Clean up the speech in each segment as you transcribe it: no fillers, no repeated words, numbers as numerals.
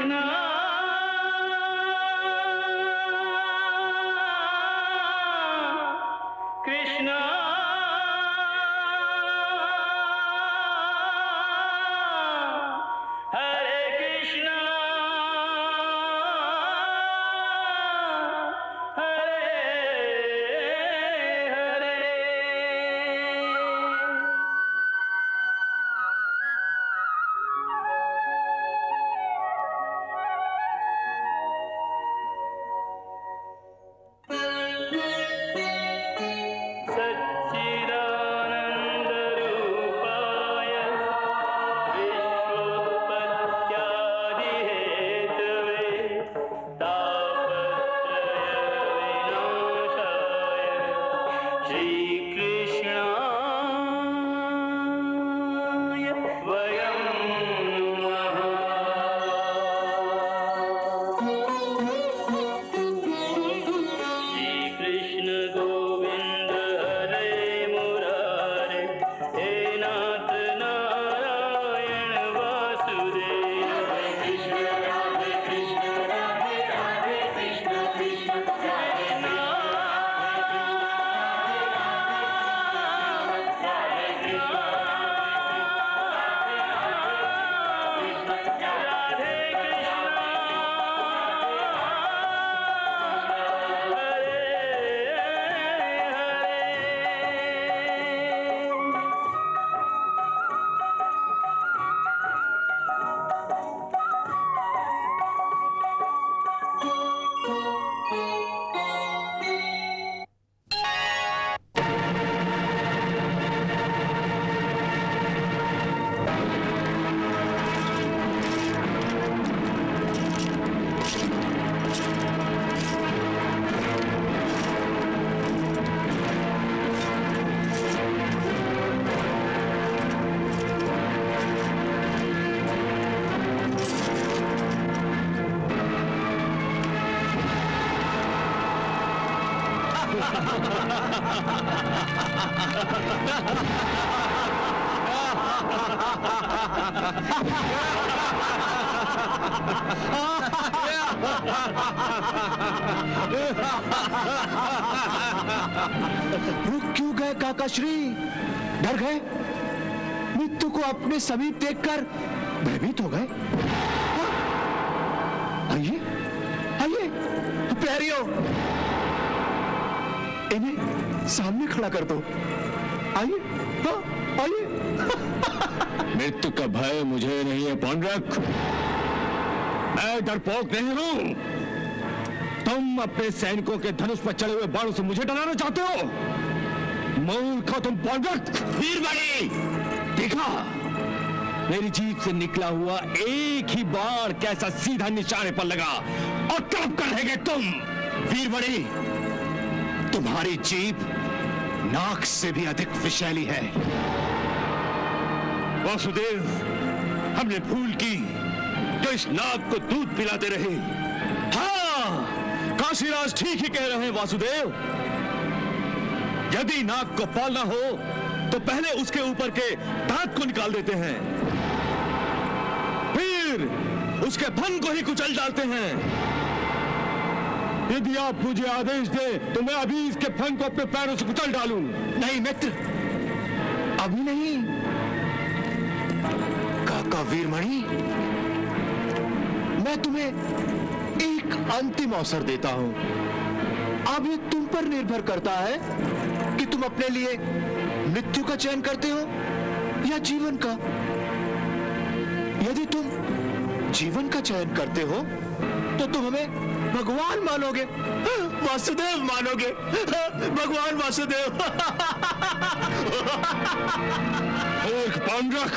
कृष्णा कृष्णा हरे कृष्णा हरे हरे। सच्चिदानन्दरूपाय विश्वोत्पत्त्यादिहेतवे तापत्रयविनाशाय श्रीकृष्णाय वयं नमः। श्रीकृष्ण गोविन्द हरे मुरारे हे नाथ नारायण वासुदेव। हरे कृष्ण राधे कृष्ण राधे राधे कृष्ण कृष्ण हरे राधे कृष्ण राधे रुक क्यों गए काकाश्री? डर गए? मृत्यु को अपने समीप देखकर भयभीत हो गए? आइए आइए प्यारियों, इन्हें सामने खड़ा कर दो। आइए, हाँ, आइए। मृत्यु का भय मुझे नहीं है पौंड्रक, मैं डरपोक नहीं हूं। तुम अपने सैनिकों के धनुष पर चढ़े हुए बाणों से मुझे डराना चाहते हो? मूर्ख हो तुम पौंड्रक। वीरवाणी, देखा मेरी जीभ से निकला हुआ एक ही बाण कैसा सीधा निशाने पर लगा, और तड़प कर रह गए तुम। वीरवाणी, तुम्हारी जीभ नाक से भी अधिक विषैली है। वासुदेव, हमने भूल की तो इस नाग को दूध पिलाते रहे। हाँ, काशीराज ठीक ही कह रहे हैं वासुदेव। यदि नाग को पालना हो तो पहले उसके ऊपर के दांत को निकाल देते हैं, फिर उसके फन को ही कुचल डालते हैं। यदि आप मुझे आदेश दें तो मैं अभी इसके फन को अपने पैरों से कुचल डालूं। नहीं मित्र, अभी नहीं। काका वीरमणि, मैं तुम्हें एक अंतिम अवसर देता हूं। अब ये तुम पर निर्भर करता है कि तुम अपने लिए मृत्यु का चयन करते हो या जीवन का। यदि तुम जीवन का चयन करते हो तो तुम हमें भगवान मानोगे, वासुदेव मानोगे, भगवान वासुदेव। मूर्ख पौंड्रक,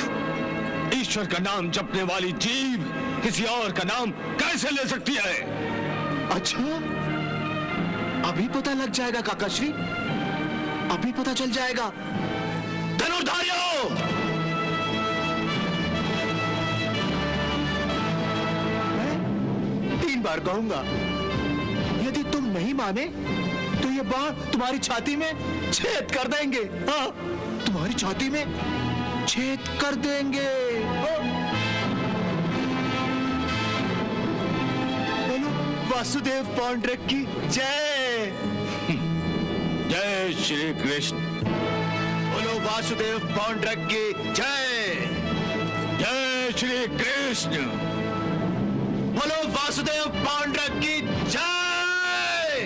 ईश्वर का नाम जपने वाली जीव किसी और का नाम कैसे ले सकती है? अच्छा, अभी पता लग जाएगा काकाश्री, अभी पता चल जाएगा। धनुर्धारियों, मैं 3 बार कहूंगा। यदि तुम नहीं माने तो ये बाण तुम्हारी छाती में छेद कर देंगे। हाँ, तुम्हारी छाती में छेद कर देंगे। वासुदेव पौंड्रक की जय। जय श्री कृष्ण। बोलो वासुदेव पौंड्रक की जय। जय श्री कृष्ण। बोलो वासुदेव पौंड्रक की जय।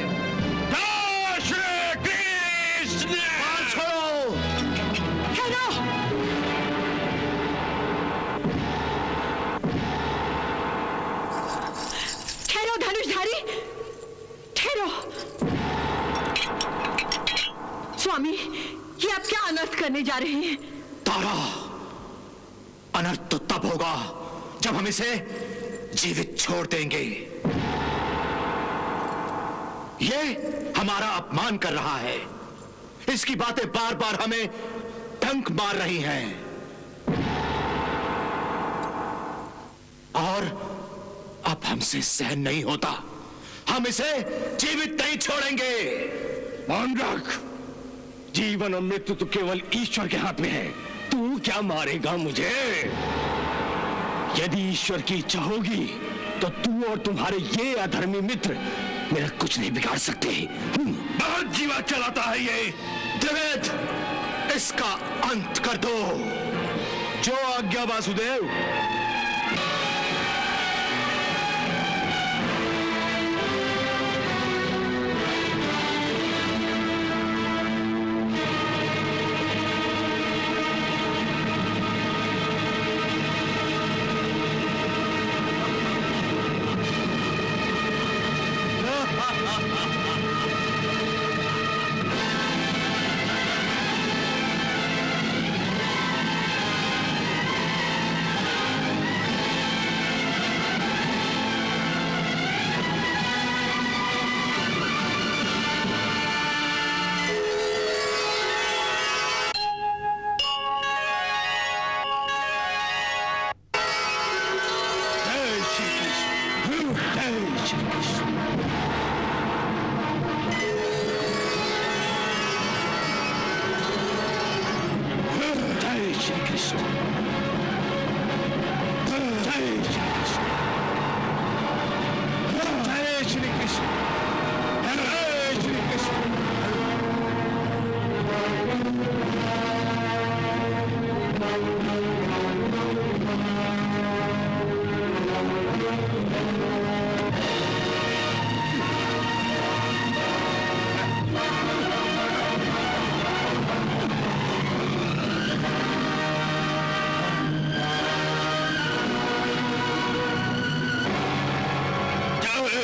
जय श्री कृष्ण। बाल छोड़ो। ठहरो। ठहरो धनुषधारी, ठहरो। स्वामी, ये आप क्या अनर्थ करने जा रहे हैं? तारा, अनर्थ तो तब होगा जब हम इसे जीवित छोड़ देंगे। ये हमारा अपमान कर रहा है। इसकी बातें बार बार हमें डंक मार रही हैं। और अब हमसे सहन नहीं होता। हम इसे जीवित नहीं छोड़ेंगे। पौंड्रक, जीवन और मृत्यु तो केवल ईश्वर के हाथ में है। तू क्या मारेगा मुझे? यदि ईश्वर की इच्छा होगी तो तू और तुम्हारे ये अधर्मी मित्र मेरा कुछ नहीं बिगाड़ सकते। बहुत जीवा चलाता है ये। द्विवेद, इसका अंत कर दो। जो आज्ञा वासुदेव।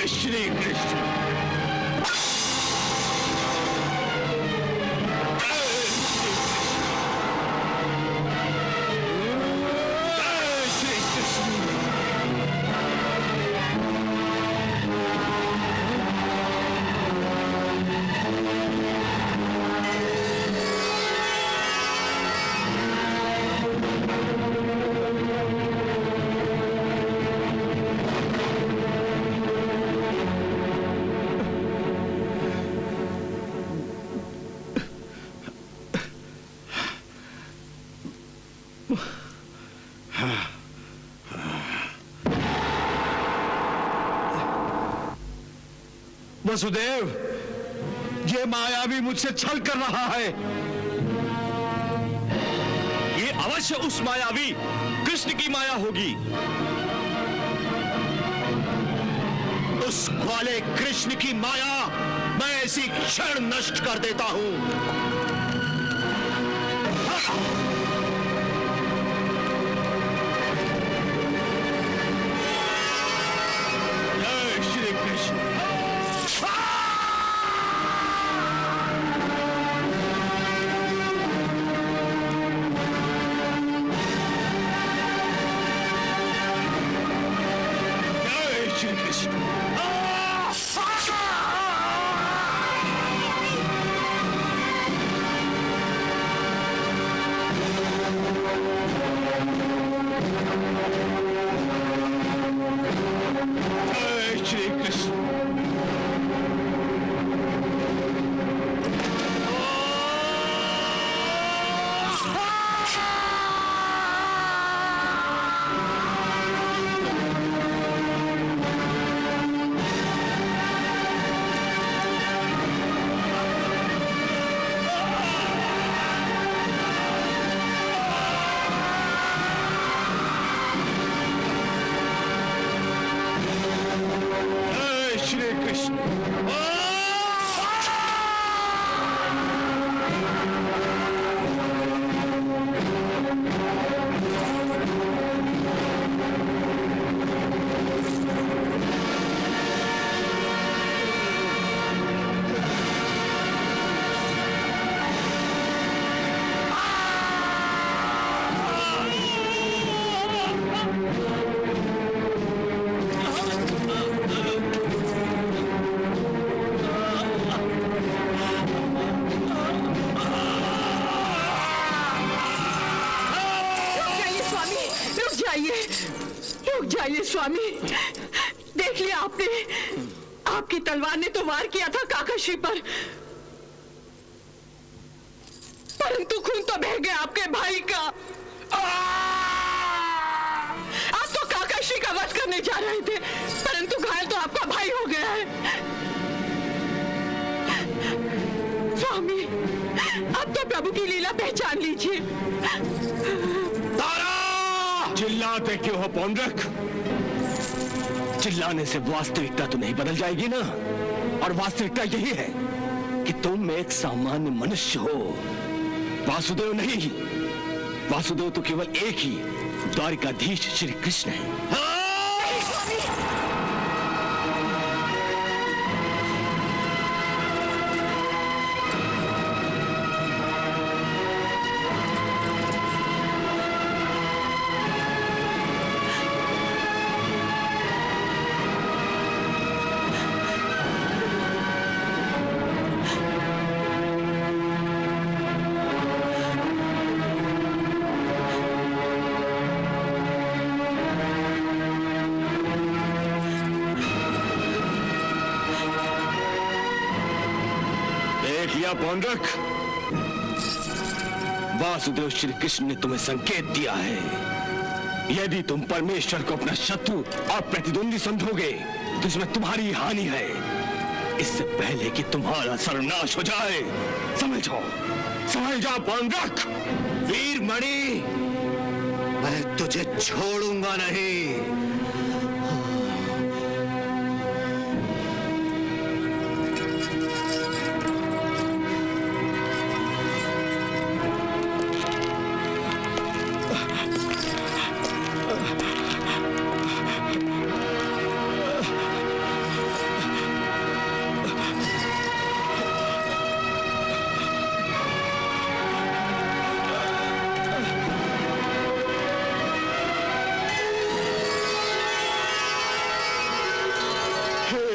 श्री कृष्ण। वसुदेव, ये मायावी मुझसे छल कर रहा है। ये अवश्य उस मायावी कृष्ण की माया होगी। उस ग्वाले कृष्ण की माया मैं इसी क्षण नष्ट कर देता हूं। जय श्री कृष्ण। जय श्री कृष्ण। जय श्री कृष्ण। श्री कृष्ण। रुक जाइए स्वामी, देख लिया आपने, आपकी तलवार ने तो वार किया था काकाश्री पर, परंतु खून तो बह गया आपके भाई का। आप तो काकाश्री का वध करने जा रहे थे, परंतु घायल तो आपका भाई हो गया है। स्वामी, अब तो प्रभु की लीला पहचान लीजिए। चिल्लाते क्यों हो पौंड्रक? चिल्लाने से वास्तविकता तो नहीं बदल जाएगी ना, और वास्तविकता यही है कि तुम एक सामान्य मनुष्य हो, वासुदेव नहीं। वासुदेव तो केवल एक ही द्वारिकाधीश श्री कृष्ण है। पौंड्रक, वासुदेव श्री कृष्ण ने तुम्हें संकेत दिया है, यदि तुम परमेश्वर को अपना शत्रु और प्रतिद्वंदी समझोगे तो इसमें तुम्हारी हानि है। इससे पहले कि तुम्हारा सर्वनाश हो जाए, समझ जाओ पौंड्रक। वीरमणि, मैं तुझे छोड़ूंगा नहीं।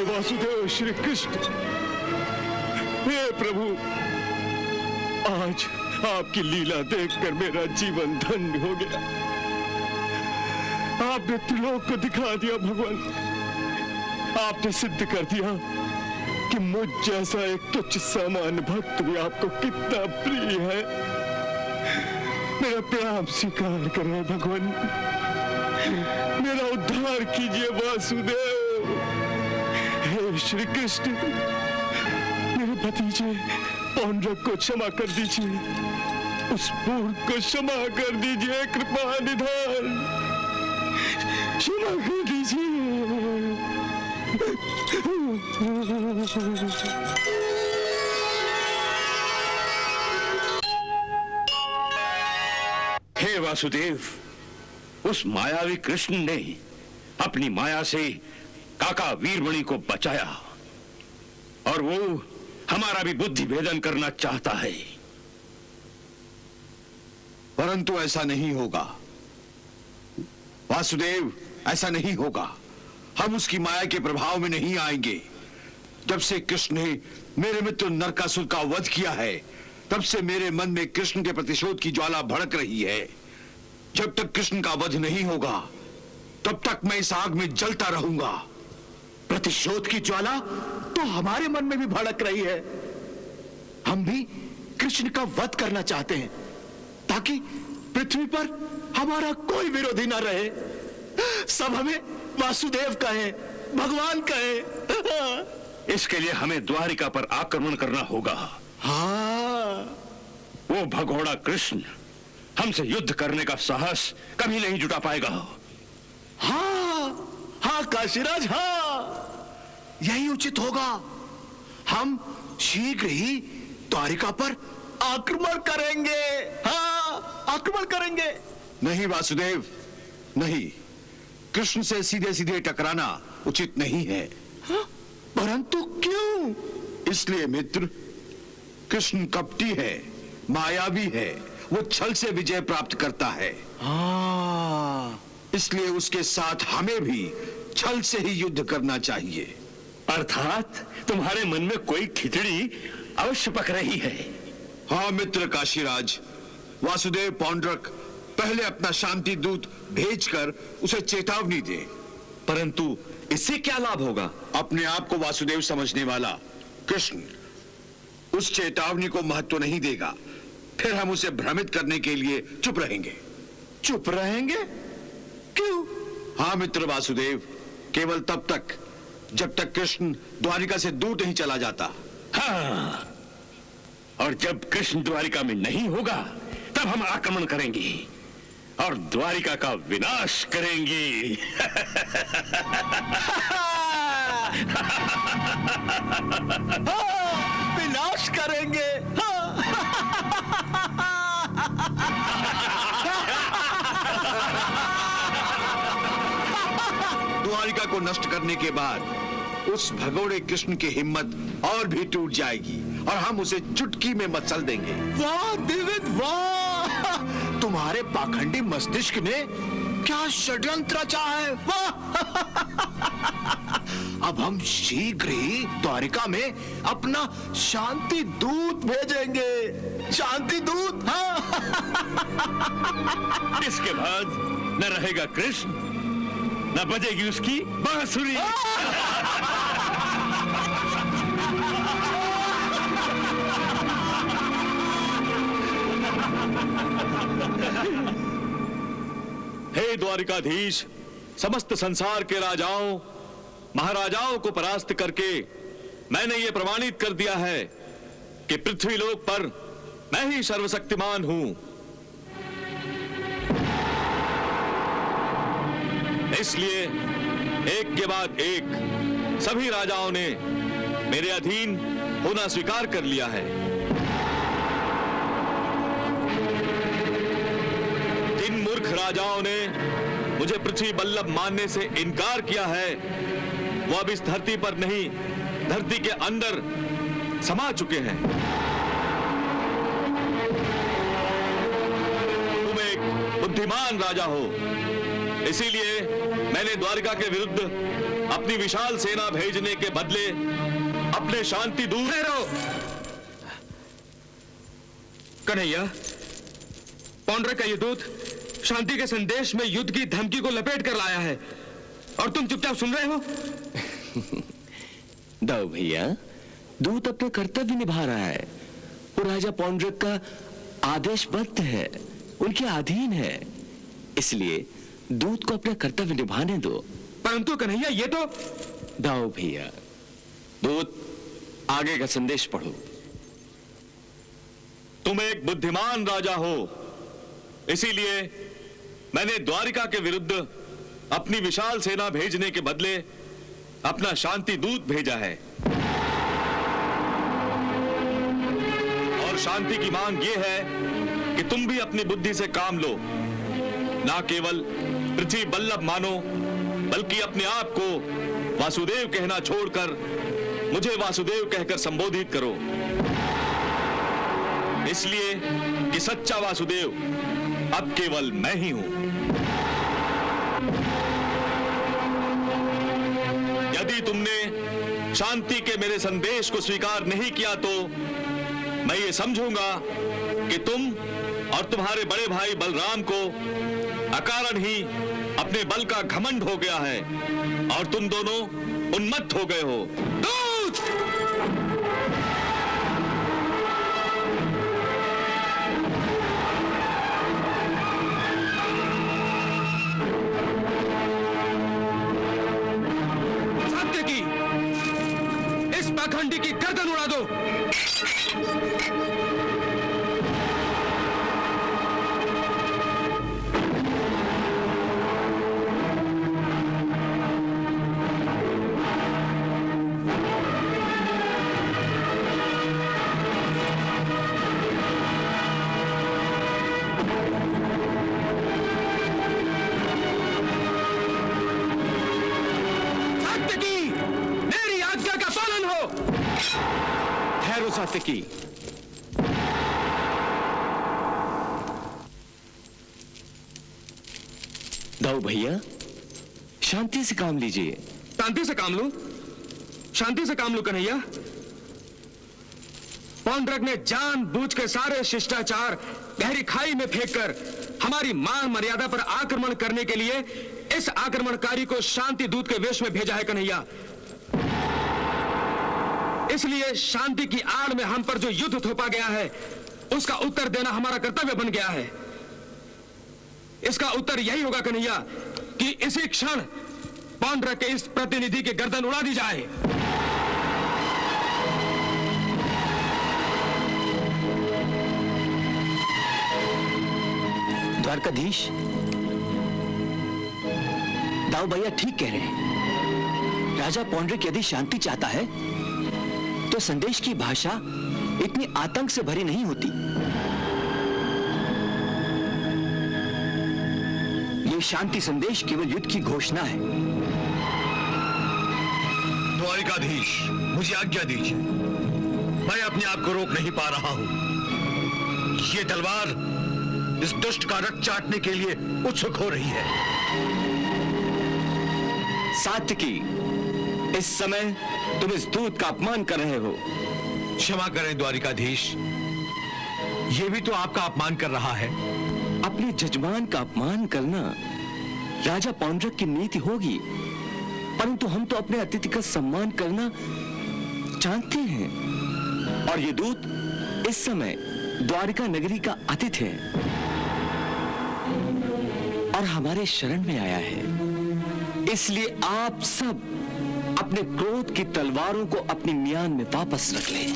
वासुदेव श्री कृष्ण, हे प्रभु, आज आपकी लीला देखकर मेरा जीवन धन्य हो गया। आपने त्रिलोक को दिखा दिया भगवान। आपने सिद्ध कर दिया कि मुझ जैसा एक तुच्छ सामान्य भक्त भी आपको कितना प्रिय है। मेरा प्रेम स्वीकार करें भगवान, मेरा उद्धार कीजिए वासुदेव। हे श्री कृष्ण, मेरे भतीजे पौंड्रक को क्षमा कर दीजिए, उस मूर्ख को क्षमा कर दीजिए, कृपा निधान क्षमा कर दीजिए। हे वासुदेव, उस मायावी कृष्ण ने अपनी माया से काका वीरमणि को बचाया, और वो हमारा भी बुद्धि भेदन करना चाहता है। परंतु ऐसा नहीं होगा वासुदेव, ऐसा नहीं होगा। हम उसकी माया के प्रभाव में नहीं आएंगे। जब से कृष्ण ने मेरे मित्र नरकासुर का वध किया है, तब से मेरे मन में कृष्ण के प्रतिशोध की ज्वाला भड़क रही है। जब तक कृष्ण का वध नहीं होगा, तब तक मैं इस आग में जलता रहूंगा। प्रतिशोध की ज्वाला तो हमारे मन में भी भड़क रही है। हम भी कृष्ण का वध करना चाहते हैं, ताकि पृथ्वी पर हमारा कोई विरोधी ना रहे। सब हमें वासुदेव कहे, भगवान कहे। इसके लिए हमें द्वारिका पर आक्रमण करना होगा। हाँ, वो भगोड़ा कृष्ण हमसे युद्ध करने का साहस कभी नहीं जुटा पाएगा। हाँ, हाँ काशीराज, हाँ। यही उचित होगा। हम शीघ्र ही द्वारिका पर आक्रमण करेंगे। हाँ, आक्रमण करेंगे। नहीं वासुदेव, नहीं। कृष्ण से सीधे सीधे टकराना उचित नहीं है। हाँ? परंतु क्यों? इसलिए मित्र, कृष्ण कपटी है, मायावी है, वो छल से विजय प्राप्त करता है। हाँ। इसलिए उसके साथ हमें भी छल से ही युद्ध करना चाहिए। अर्थात तुम्हारे मन में कोई खिचड़ी अवश्य पक रही है। हाँ मित्र काशीराज, वासुदेव पौंड्रक पहले अपना शांति दूत भेजकर उसे चेतावनी दे। परंतु इससे क्या लाभ होगा? अपने आप को वासुदेव समझने वाला कृष्ण उस चेतावनी को महत्व नहीं देगा। फिर हम उसे भ्रमित करने के लिए चुप रहेंगे। चुप रहेंगे? क्यों? हाँ मित्र वासुदेव, केवल तब तक जब तक कृष्ण द्वारिका से दूर नहीं चला जाता। हाँ, और जब कृष्ण द्वारिका में नहीं होगा तब हम आक्रमण करेंगे और द्वारिका का विनाश करेंगे। विनाश करेंगे। द्वारिका को नष्ट करने के बाद उस भगोड़े कृष्ण की हिम्मत और भी टूट जाएगी और हम उसे चुटकी में मचल देंगे। वाह दिविद वाह! तुम्हारे पाखंडी मस्तिष्क ने क्या षड्यंत्र रचा है। वाह! अब हम शीघ्र ही द्वारिका में अपना शांति दूत भेजेंगे। शांति दूत। हाँ। इसके बाद न रहेगा कृष्ण, न बजेगी उसकी बांसुरी। हे द्वारिकाधीश, समस्त संसार के राजाओं महाराजाओं को परास्त करके मैंने ये प्रमाणित कर दिया है कि पृथ्वीलोक पर मैं ही सर्वशक्तिमान हूं। इसलिए एक के बाद एक सभी राजाओं ने मेरे अधीन होना स्वीकार कर लिया है। जिन मूर्ख राजाओं ने मुझे पृथ्वी बल्लभ मानने से इनकार किया है वो अब इस धरती पर नहीं, धरती के अंदर समा चुके हैं। तुम एक बुद्धिमान राजा हो, इसीलिए मैंने द्वारिका के विरुद्ध अपनी विशाल सेना भेजने के बदले अपने शांति दूत। कन्हैया, पौंड्रक का ये दूत शांति के संदेश में युद्ध की धमकी को लपेट कर लाया है और तुम चुपचाप सुन रहे हो। दाऊ भैया, दूत अपना कर्तव्य निभा रहा है। वो राजा पौंड्रक का आदेशबद्ध है, उनके अधीन है, इसलिए दूत को अपना कर्तव्य निभाने दो। परंतु कन्हैया, ये तो। दाऊ भैया, दूत आगे का संदेश पढ़ो। तुम एक बुद्धिमान राजा हो, इसीलिए मैंने द्वारिका के विरुद्ध अपनी विशाल सेना भेजने के बदले अपना शांति दूत भेजा है। और शांति की मांग यह है कि तुम भी अपनी बुद्धि से काम लो, ना केवल पृथ्वी बल्लभ मानो, बल्कि अपने आप को वासुदेव कहना छोड़कर मुझे वासुदेव कहकर संबोधित करो। इसलिए कि सच्चा वासुदेव अब केवल मैं ही हूं। यदि तुमने शांति के मेरे संदेश को स्वीकार नहीं किया तो मैं ये समझूंगा कि तुम और तुम्हारे बड़े भाई बलराम को अकारण ही अपने बल का घमंड हो गया है और तुम दोनों उन्मत्त हो गए हो। दूत! सात्यकी, इस पाखंडी की गर्दन उड़ा दो। सात्विकी। दाऊ भैया, शांति से काम लीजिए। शांति से काम लूं? शांति से काम लूं कन्हैया? पौंड्रक ने जानबूझ के सारे शिष्टाचार गहरी खाई में फेंककर हमारी मान मर्यादा पर आक्रमण करने के लिए इस आक्रमणकारी को शांति दूत के वेश में भेजा है कन्हैया। इसलिए शांति की आड़ में हम पर जो युद्ध थोपा गया है उसका उत्तर देना हमारा कर्तव्य बन गया है। इसका उत्तर यही होगा कन्हैया कि इसी क्षण पौंड्रक के इस प्रतिनिधि की गर्दन उड़ा दी जाए। द्वारकाधीश, दाऊ भैया ठीक कह रहे हैं। राजा पौंड्रिक यदि शांति चाहता है तो संदेश की भाषा इतनी आतंक से भरी नहीं होती। ये शांति संदेश केवल युद्ध की घोषणा है। द्वारिकाधीश, मुझे आज्ञा दीजिए। मैं अपने आप को रोक नहीं पा रहा हूं। ये तलवार इस दुष्ट का रक्त चाटने के लिए उत्सुक हो रही है। सात्विकी, इस समय तुम इस दूत का अपमान कर रहे हो। क्षमा करें द्वारिकाधीश, ये भी तो आपका अपमान कर रहा है। अपने जजमान का अपमान करना राजा पौंड्रक की नीति होगी, परंतु हम तो अपने अतिथि का सम्मान करना जानते हैं। और ये दूत इस समय द्वारिका नगरी का अतिथि है और हमारे शरण में आया है। इसलिए आप सब अपने क्रोध की तलवारों को अपनी म्यान में वापस रख लें।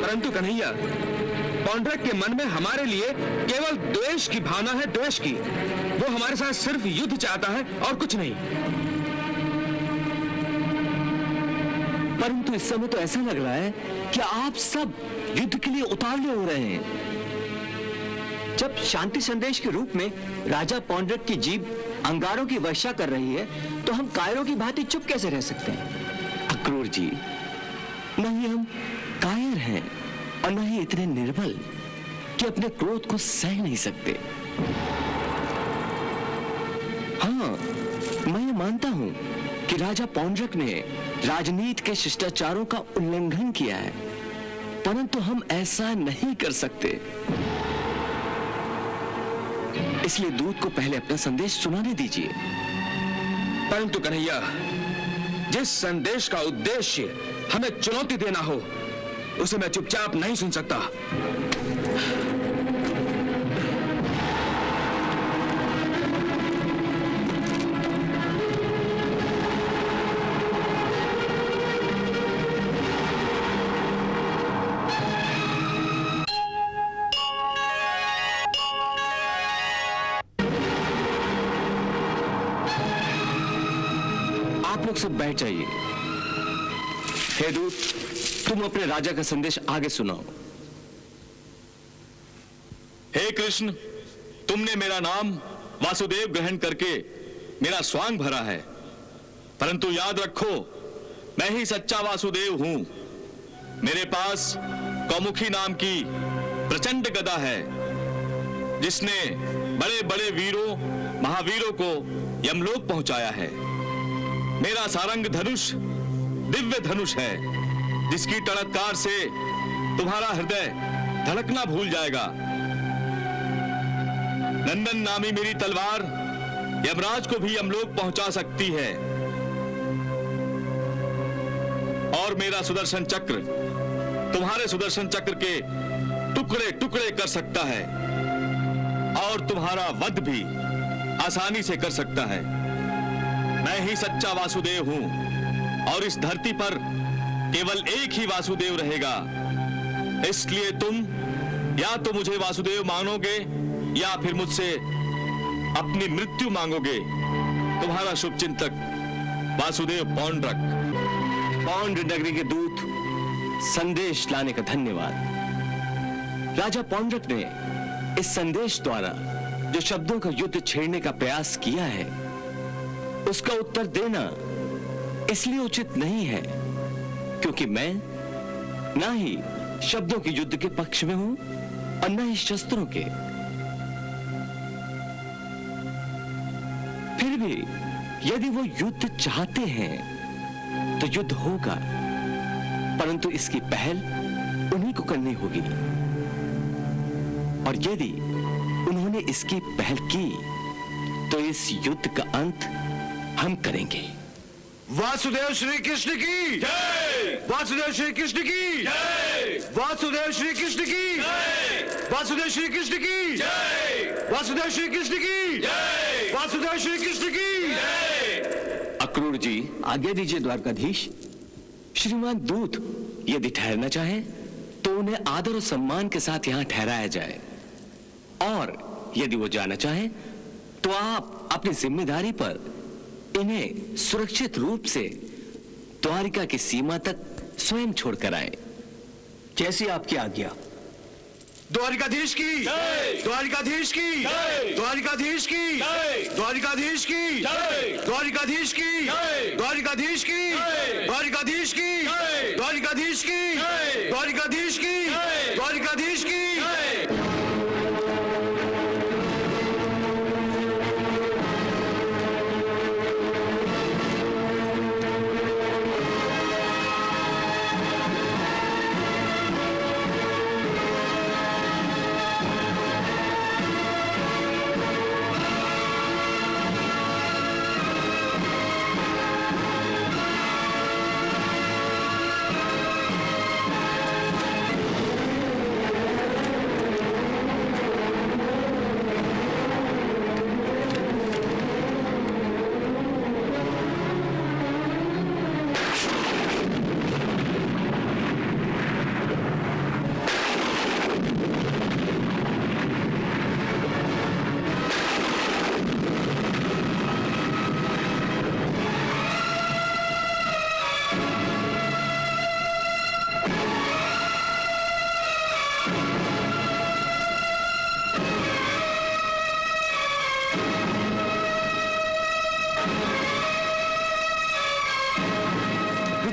परंतु कन्हैया, पौंड्रक के मन में हमारे लिए केवल द्वेष की भावना है, द्वेष की। वो हमारे साथ सिर्फ युद्ध चाहता है और कुछ नहीं। परंतु इस समय तो ऐसा लग रहा है कि आप सब युद्ध के लिए उतावले हो रहे हैं। जब शांति संदेश के रूप में राजा पौंड्रक की जीभ अंगारों की वर्षा कर रही है तो हम कायरों की भांति चुप कैसे रह सकते हैं? अक्रूर जी, नहीं हम कायर हैं और न ही इतने निर्बल कि अपने क्रोध को सह नहीं सकते। हाँ, मैं ये मानता हूं कि राजा पौंड्रक ने राजनीति के शिष्टाचारों का उल्लंघन किया है, परंतु हम ऐसा नहीं कर सकते। इसलिए दूत को पहले अपना संदेश सुनाने दीजिए। परंतु कन्हैया, जिस संदेश का उद्देश्य हमें चुनौती देना हो उसे मैं चुपचाप नहीं सुन सकता। आप लोग सब बैठ जाइए। हे दूत, तुम अपने राजा का संदेश आगे सुनाओ। हे कृष्ण, तुमने मेरा नाम वासुदेव ग्रहण करके मेरा स्वांग भरा है, परंतु याद रखो, मैं ही सच्चा वासुदेव हूं। मेरे पास कौमुखी नाम की प्रचंड गदा है, जिसने बड़े बड़े वीरों महावीरों को यमलोक पहुंचाया है। मेरा सारंग धनुष दिव्य धनुष है, जिसकी टड़ककार से तुम्हारा हृदय धड़कना भूल जाएगा। नंदन नामी मेरी तलवार यमराज को भी यमलोक पहुंचा सकती है, और मेरा सुदर्शन चक्र तुम्हारे सुदर्शन चक्र के टुकड़े टुकड़े कर सकता है, और तुम्हारा वध भी आसानी से कर सकता है। मैं ही सच्चा वासुदेव हूं, और इस धरती पर केवल एक ही वासुदेव रहेगा। इसलिए तुम या तो मुझे वासुदेव मानोगे या फिर मुझसे अपनी मृत्यु मांगोगे। तुम्हारा शुभचिंतक वासुदेव पौंड्रक। पौंड नगरी के दूत, संदेश लाने का धन्यवाद। राजा पौंड्रक ने इस संदेश द्वारा जो शब्दों का युद्ध छेड़ने का प्रयास किया है, उसका उत्तर देना इसलिए उचित नहीं है क्योंकि मैं ना ही शब्दों के युद्ध के पक्ष में हूं और न ही शस्त्रों के। फिर भी यदि वो युद्ध चाहते हैं तो युद्ध होगा, परंतु इसकी पहल उन्हीं को करनी होगी। और यदि उन्होंने इसकी पहल की तो इस युद्ध का अंत हम करेंगे। वासुदेव श्री कृष्ण की जय! वासुदेव श्री कृष्ण की जय! वासुदेव श्री कृष्ण की जय! वासुदेव श्री कृष्ण की जय! वासुदेव श्री कृष्ण की जय! वासुदेव श्री कृष्ण की जय! अक्रूर जी, आज्ञा दीजिए द्वारकाधीश। श्रीमान दूत यदि ठहरना चाहे तो उन्हें आदर और सम्मान के साथ यहां ठहराया जाए, और यदि वो जाना चाहे तो आप अपनी जिम्मेदारी पर इन्हें सुरक्षित रूप से द्वारिका की सीमा तक स्वयं छोड़कर आए। जैसी आपकी आज्ञा। द्वारिकाधीश की जय! द्वारिकाधीश की जय! द्वारिकाधीश की जय! द्वारिकाधीश की जय! द्वारिकाधीश की जय! द्वारिकाधीश की जय! द्वारिकाधीश की जय! द्वारिकाधीश की जय! द्वारिकाधीश की जय! द्वारिकाधीश की जय!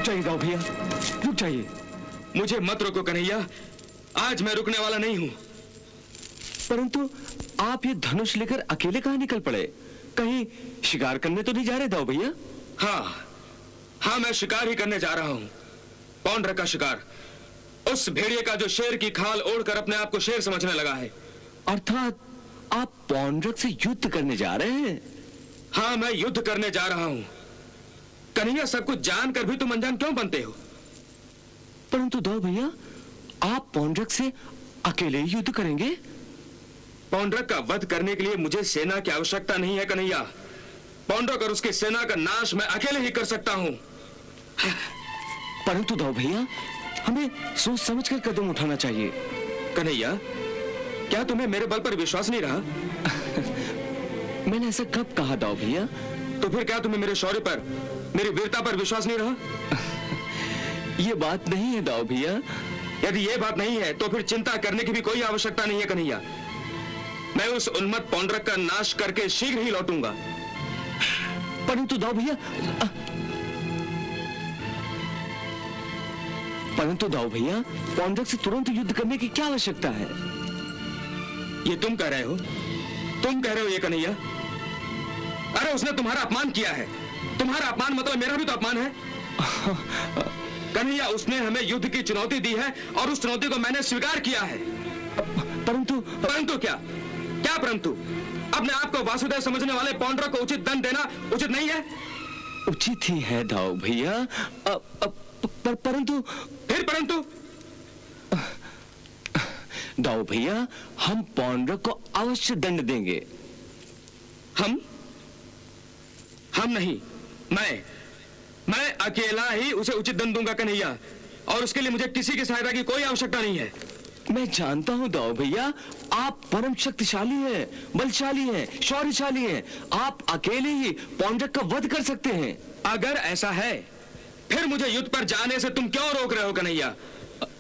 जाइए दाऊ भैया, रुक जाइए। मुझे मत रोको कन्हैया, आज मैं रुकने वाला नहीं हूं। परंतु आप ये धनुष लेकर अकेले कहां निकल पड़े? कहीं शिकार करने तो नहीं जा रहे दाऊ भैया? हाँ, मैं शिकार ही करने जा रहा हूं। पौंड्रक का शिकार, उस भेड़िए का जो शेर की खाल ओढ़कर अपने आप को शेर समझने लगा है। अर्थात आप पौंड्रक से युद्ध करने जा रहे हैं? हाँ, मैं युद्ध करने जा रहा हूं। कन्हैया, सब कुछ जानकर भी तुम अनजान क्यों बनते हो? परंतु दाऊ भैया, आप पौंड्रक से अकेले ही युद्ध करेंगे? पौंड्रक का वध करने के लिए मुझे सेना की आवश्यकता नहीं है कन्हैया। पौंड्रक और उसकी सेना का नाश मैं अकेले ही कर सकता हूं। परंतु दाऊ भैया, हमें सोच समझकर कदम उठाना चाहिए। कन्हैया, क्या तुम्हें मेरे बल पर विश्वास नहीं रहा? मैंने ऐसा कब कहा दाऊ भैया? तो फिर क्या तुम्हें मेरे शौर्य पर, मेरी वीरता पर विश्वास नहीं रहा? ये बात नहीं है दाऊ भैया। यदि ये बात नहीं है तो फिर चिंता करने की भी कोई आवश्यकता नहीं है कन्हैया। मैं उस उन्मत्त पौंड्रक का नाश करके शीघ्र ही लौटूंगा। परंतु दाऊ भैया, पौंड्रक से तुरंत युद्ध करने की क्या आवश्यकता है? ये तुम कह रहे हो? तुम कह रहे हो ये कन्हैया? अरे उसने तुम्हारा अपमान किया है। तुम्हारा अपमान मतलब मेरा भी तो अपमान है। कन्हैया, उसने हमें युद्ध की चुनौती दी है और उस चुनौती को मैंने स्वीकार किया है। परंतु क्या? क्या परंतु? अपने आप को वासुदेव समझने वाले पौंड्रक को उचित दंड देना उचित नहीं है? उचित ही है दाऊ भैया, परंतु दाऊ भैया, हम पौंड्रक को अवश्य दंड देंगे। हम नहीं, मैं अकेला ही उसे उचित दंड दूंगा कन्हैया, और उसके लिए मुझे किसी की सहायता की कोई आवश्यकता नहीं है। मैं जानता हूं दाऊ भैया, आप परम शक्तिशाली हैं, बलशाली हैं, शौर्यशाली हैं। आप अकेले ही पौंड्रक का वध कर सकते हैं। अगर ऐसा है, फिर मुझे युद्ध पर जाने से तुम क्यों रोक रहे हो कन्हैया?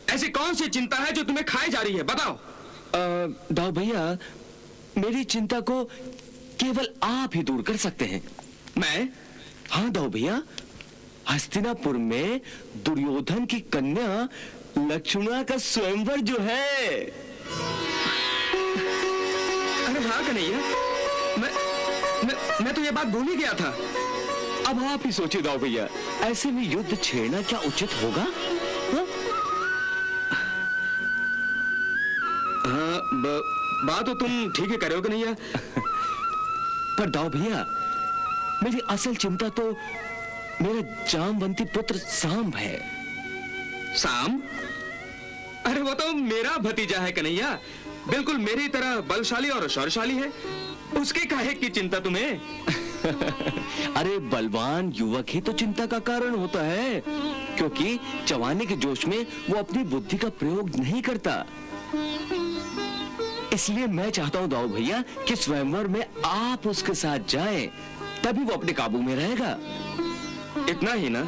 ऐसी कौन सी चिंता है जो तुम्हें खाई जा रही है? बताओ। दाऊ भैया, मेरी चिंता को केवल आप ही दूर कर सकते हैं। मैं? हाँ दाऊ भैया, हस्तिनापुर में दुर्योधन की कन्या लक्ष्मणा का स्वयंवर जो है। अरे हाँ कन्हैया, मैं तो ये बात भूल ही गया था। अब आप ही सोचिए दाऊ भैया, ऐसे में युद्ध छेड़ना क्या उचित होगा? हाँ? हाँ, बात तो तुम ठीक है कर रहे हो कन्हैया। पर दाऊ भैया, मेरी असल चिंता तो मेरा जामवंती पुत्र सांब है। साम? अरे वो तो मेरा भतीजा है कन्हैया, बिल्कुल मेरी तरह बलशाली और शौर्यशाली है। उसके काहे की चिंता तुम्हें? अरे बलवान युवक ही तो चिंता का कारण होता है, क्योंकि जवानी के जोश में वो अपनी बुद्धि का प्रयोग नहीं करता। इसलिए मैं चाहता हूं दाऊ भैया कि स्वयंवर में आप उसके साथ जाएं, तभी वो अपने काबू में रहेगा। इतना ही ना?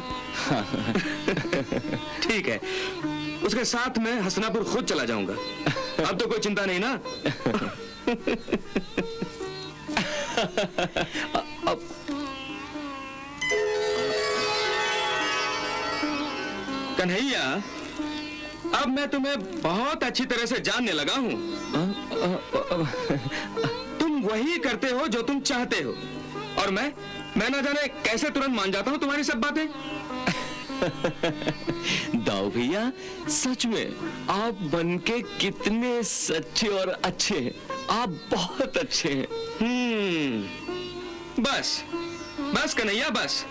ठीक है, उसके साथ मैं हस्तिनापुर खुद चला जाऊंगा। अब तो कोई चिंता नहीं ना? कन्हैया, अब मैं तुम्हें बहुत अच्छी तरह से जानने लगा हूं। तुम वही करते हो जो तुम चाहते हो, और मैं ना जाने कैसे तुरंत मान जाता हूं तुम्हारी सब बातें। दाऊ भैया, सच में आप बनके कितने सच्चे और अच्छे हैं। आप बहुत अच्छे हैं। बस कन्हैया, बस।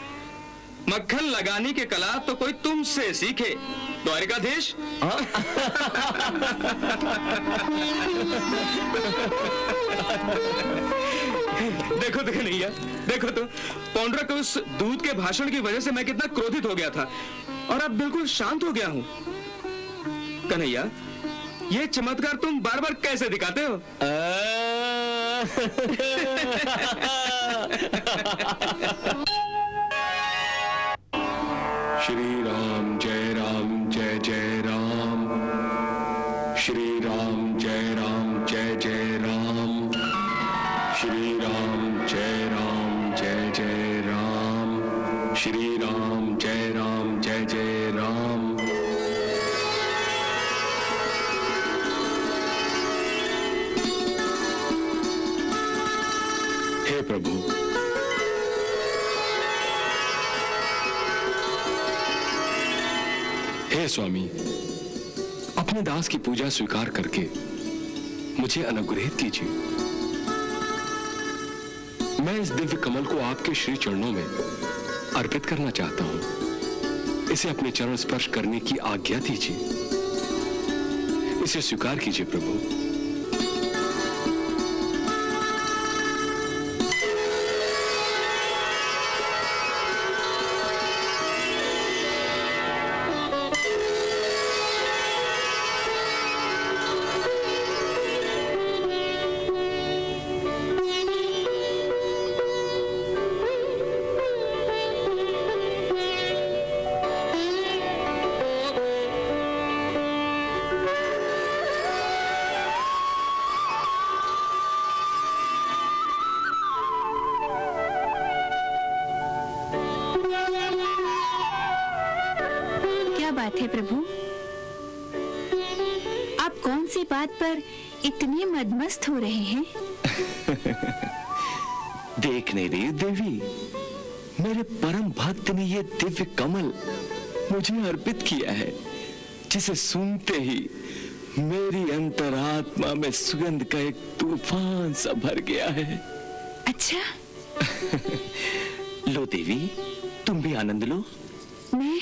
मक्खन लगाने की कला तो कोई तुमसे सीखे, द्वारिकाधीश। देखो तो कन्हैया, देखो तो, पौंड्रक के उस दूध के भाषण की वजह से मैं कितना क्रोधित हो गया था, और अब बिल्कुल शांत हो गया हूं। कन्हैया, ये चमत्कार तुम बार बार कैसे दिखाते हो? श्री राम जय जय राम। श्री राम जय जय राम। श्री राम जय जय राम। श्री राम जय जय राम। हे प्रभु, हे स्वामी, अपने दास की पूजा स्वीकार करके मुझे अनुग्रहित कीजिए। मैं इस दिव्य कमल को आपके श्री चरणों में अर्पित करना चाहता हूं। इसे अपने चरण स्पर्श करने की आज्ञा दीजिए। इसे स्वीकार कीजिए प्रभु। बात है प्रभु? आप कौन सी बात पर इतने मदमस्त हो रहे हैं? देख नहीं रही देवी, मेरे परम भक्त ने ये दिव्य कमल मुझे अर्पित किया है, जिसे सुनते ही मेरी अंतरात्मा में सुगंध का एक तूफान सा भर गया है। अच्छा। लो देवी, तुम भी आनंद लो। मैं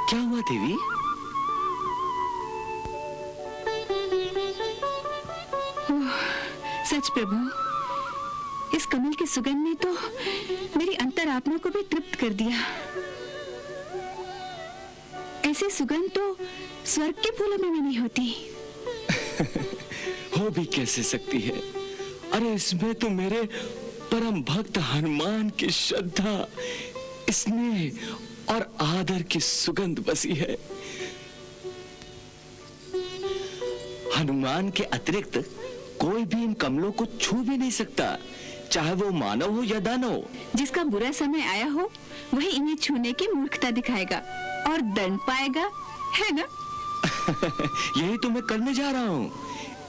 क्या हुआ देवी? सच प्रभु, इस कमल की सुगंध ने तो मेरी अंतरात्मा को भी तृप्त कर दिया। ऐसी सुगंध तो स्वर्ग के फूलों में भी नहीं होती। हो भी कैसे सकती है? अरे इसमें तो मेरे परम भक्त हनुमान की श्रद्धा, स्नेह और आदर की सुगंध बसी है। हनुमान के अतिरिक्त कोई भी इन कमलों को छू भी नहीं सकता, चाहे वो मानव हो या दानव। जिसका बुरा समय आया हो वही इन्हें छूने की मूर्खता दिखाएगा और दंड पाएगा, है ना? यही तो मैं करने जा रहा हूँ।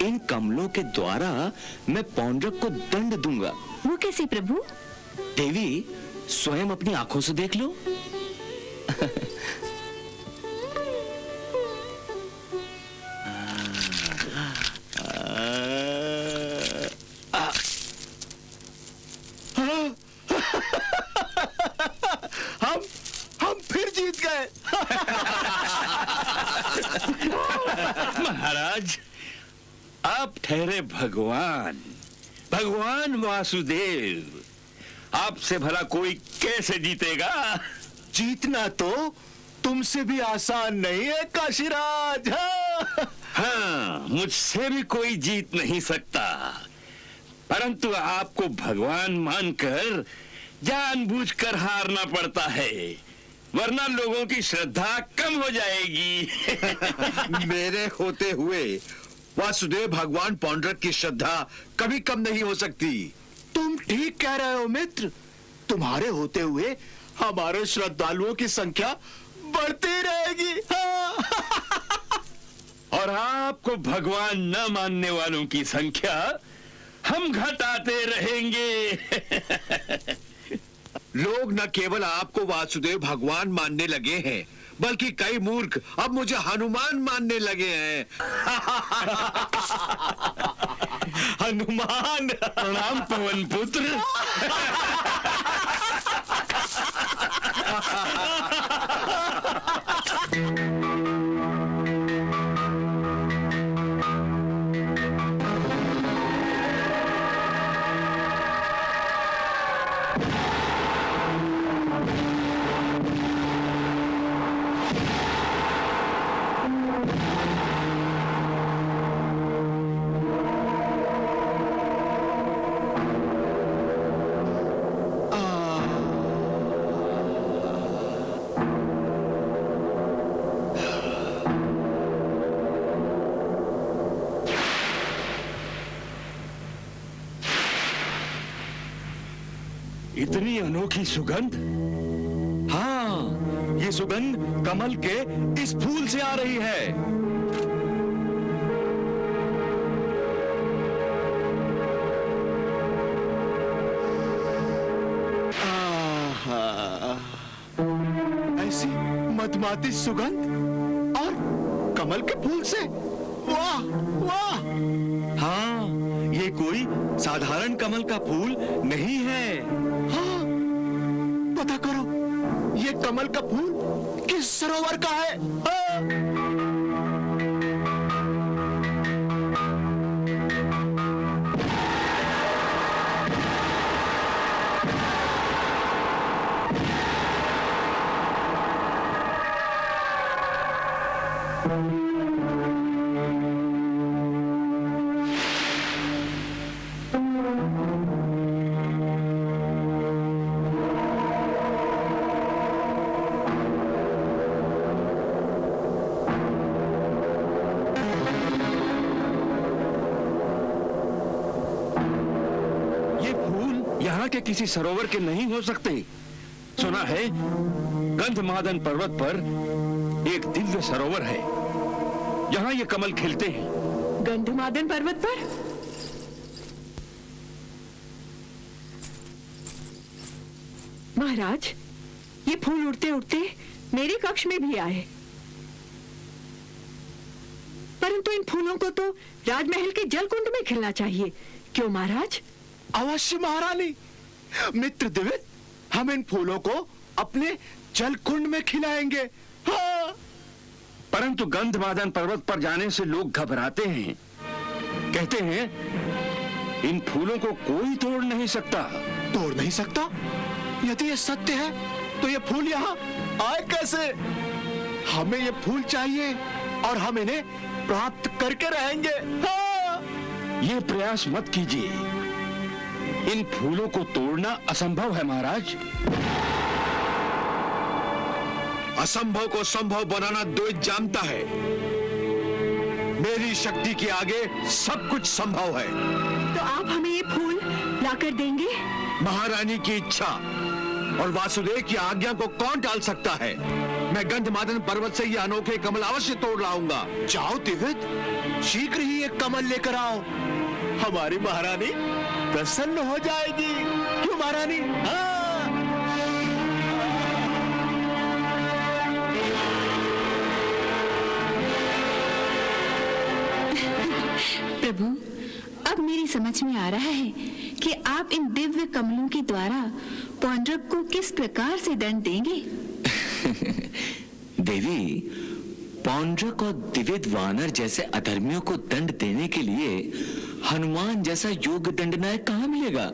इन कमलों के द्वारा मैं पौंड्रक को दंड दूंगा। वो कैसे प्रभु? देवी स्वयं अपनी आंखों से देख लो। हम फिर जीत गए। महाराज, आप ठहरे भगवान, भगवान वासुदेव। आपसे भला कोई कैसे जीतेगा? जीतना तो तुमसे भी आसान नहीं है काशीराज। हाँ, मुझसे भी कोई जीत नहीं सकता, परंतु आपको भगवान मानकर जानबूझकर हारना पड़ता है, वरना लोगों की श्रद्धा कम हो जाएगी। मेरे होते हुए वासुदेव भगवान पौंड्रक की श्रद्धा कभी कम नहीं हो सकती। तुम ठीक कह रहे हो मित्र। तुम्हारे होते हुए हमारे श्रद्धालुओं की संख्या बढ़ती रहेगी। और आपको भगवान न मानने वालों की संख्या हम घटाते रहेंगे। लोग न केवल आपको वासुदेव भगवान मानने लगे हैं, बल्कि कई मूर्ख अब मुझे हनुमान मानने लगे हैं। हनुमान, प्रणाम पवन पुत्र। इतनी अनोखी सुगंध? हाँ, ये सुगंध कमल के इस फूल से आ रही है। ऐसी मधुमाती सुगंध और कमल के फूल से। वाह वाह। हाँ, ये कोई साधारण कमल का फूल नहीं है। हाँ, पता करो ये कमल का फूल किस सरोवर का है। हाँ। यहाँ के किसी सरोवर के नहीं हो सकते। सुना है गंधमादन पर्वत पर एक दिव्य सरोवर है, यहाँ ये कमल खिलते हैं। गंधमादन पर्वत पर? महाराज, ये फूल उड़ते उड़ते मेरे कक्ष में भी आए, परंतु इन फूलों को तो राजमहल के जलकुंड में खिलना चाहिए। क्यों महाराज? अवश्य महारानी। मित्र दिवित, हम इन फूलों को अपने जलकुंड में खिलाएंगे। हाँ। परंतु गंधमादन पर्वत पर जाने से लोग घबराते हैं, कहते हैं इन फूलों को कोई तोड़ नहीं सकता। तोड़ नहीं सकता? यदि ये सत्य है तो ये फूल यहाँ आए कैसे? हमें ये फूल चाहिए और हम इन्हें प्राप्त करके रहेंगे। हाँ। ये प्रयास मत कीजिए, इन फूलों को तोड़ना असंभव है महाराज। असंभव को संभव बनाना द्वैत जानता है। मेरी शक्ति के आगे सब कुछ संभव है। तो आप हमें ये फूल लाकर देंगे? महारानी की इच्छा और वासुदेव की आज्ञा को कौन टाल सकता है? मैं गंधमादन पर्वत से ये अनोखे कमल अवश्य तोड़ लाऊंगा। जाओ दिव्यद, शीघ्र ही एक कमल लेकर आओ। हमारी महारानी प्रसन्न हो जाएगी। क्यों महारानी? हाँ। प्रभु, अब मेरी समझ में आ रहा है कि आप इन दिव्य कमलों के द्वारा पौंड्रक को किस प्रकार से दंड देंगे। देवी, पौंड्रक और दिव्य वानर जैसे अधर्मियों को दंड देने के लिए हनुमान जैसा योग्य दंडनायक कहाँ मिलेगा?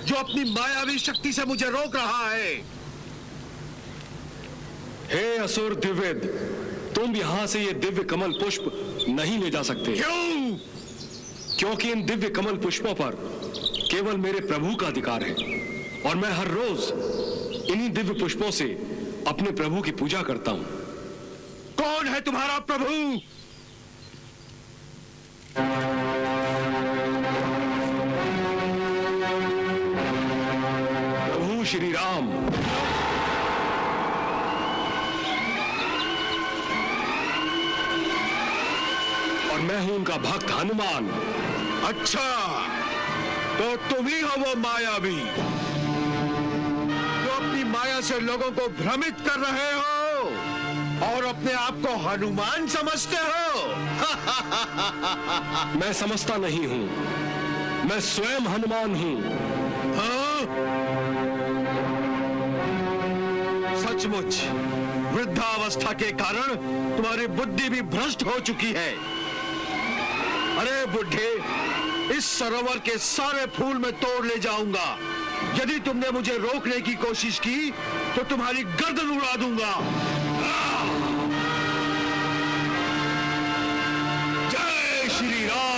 जो अपनी मायावी शक्ति से मुझे रोक रहा है। हे असुर दिव्यद, तुम यहां से ये दिव्य कमल पुष्प नहीं ले जा सकते। क्यों? क्योंकि इन दिव्य कमल पुष्पों पर केवल मेरे प्रभु का अधिकार है और मैं हर रोज इन्हीं दिव्य पुष्पों से अपने प्रभु की पूजा करता हूं। कौन है तुम्हारा प्रभु? प्रभु श्री राम। और मैं हूं उनका भक्त हनुमान। अच्छा, तो तुम ही हो वो मायावी जो अपनी माया से लोगों को भ्रमित कर रहे हो और अपने आप को हनुमान समझते हो। मैं समझता नहीं हूं, मैं स्वयं हनुमान हूं। हाँ? सचमुच वृद्धावस्था के कारण तुम्हारी बुद्धि भी भ्रष्ट हो चुकी है। अरे बुढ़े, इस सरोवर के सारे फूल मैं तोड़ ले जाऊंगा। यदि तुमने मुझे रोकने की कोशिश की तो तुम्हारी गर्दन उड़ा दूंगा। जय श्री राम।